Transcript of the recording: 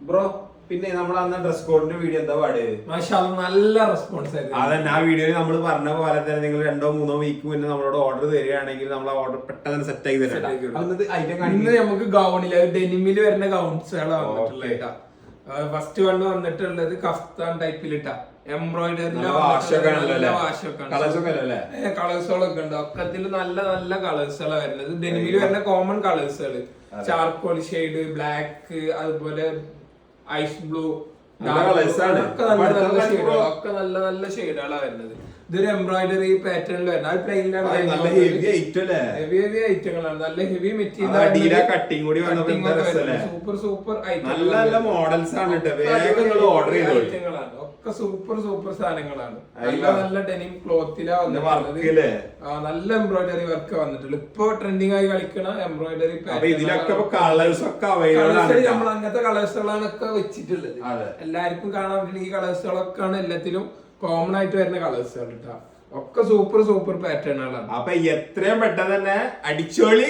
Bro പിന്നെ നമ്മൾ അന്ന് ഡ്രസ് കോഡിന്റെ വീഡിയോ എന്താ പാട്? നല്ല റെസ്പോൺസ് ആയിരുന്നു. അതന്നെ ആ വീഡിയോയിൽ നമ്മൾ പറഞ്ഞ പോലെ തന്നെ നിങ്ങൾ 2-3 വീക്ക് മുന്നേ നമ്മളോട് ഓർഡർ തരികയാണെങ്കിൽ നമ്മൾ ആ ഓർഡർ പെട്ടെന്ന് സെറ്റ് ആക്കി തരാം. ഇന്ന് നമുക്ക് ഗൗണില് ഡെനിമില് വരുന്ന ഗൗൺസുകളാണ് വന്നിട്ടുള്ളത്. ഫസ്റ്റ് വണ് വന്നിട്ടുള്ളത് കഫ്താൻ ടൈപ്പിലിട്ട എംബ്രോയിഡറി കളേഴ്സുകളൊക്കെ ഉണ്ട്. ഒക്കത്തിൽ നല്ല നല്ല കളേഴ്സുകളാണ് വരുന്നത്. ഡെനിമില് വരുന്ന കോമൺ കളേഴ്സുകൾ ചാർക്കോൾ ഷെയ്ഡ്, ബ്ലാക്ക്, അതുപോലെ ഐസ് ബ്ലൂ, ഒക്കെ നല്ല നല്ല ഷെയ്ഡുകളാണ് വരുന്നത്. ഇതൊരു എംബ്രോയിഡറി പാറ്റേണിൽ വരുന്നത്. അത് പ്ലെയിനിലാണ്. ഹെവി ഹെവി ഐറ്റങ്ങളാണ്. നല്ല ഹെവി മെറ്റീരിയൽ, സൂപ്പർ സൂപ്പർ ഐറ്റങ്ങളാണ്. ഒക്കെ സൂപ്പർ സൂപ്പർ സാധനങ്ങളാണ്. നല്ല നല്ല ഡെനിം ക്ലോത്തിലാ വന്നിട്ടുള്ളത്. നല്ല എംബ്രോയിഡറി വർക്ക് വന്നിട്ടുള്ളത്. ഇപ്പൊ ട്രെൻഡിങ് ആയി കളിക്കണ എംബ്രോയിഡറി നമ്മൾ അങ്ങനത്തെ കളേഴ്സുകളാണ് ഒക്കെ വെച്ചിട്ടുള്ളത്. എല്ലാവർക്കും കാണാൻ പറ്റുന്ന ഈ കളേഴ്സുകളൊക്കെയാണ് എല്ലാത്തിലും കോമൺ ആയിട്ട് വരുന്ന കളേഴ്സുകൾ കേട്ടോ. ഒക്കെ സൂപ്പർ സൂപ്പർ പാറ്റേണുകളാണ്. അപ്പൊ എത്രയും പെട്ടെന്ന് തന്നെ അടിച്ചോളി.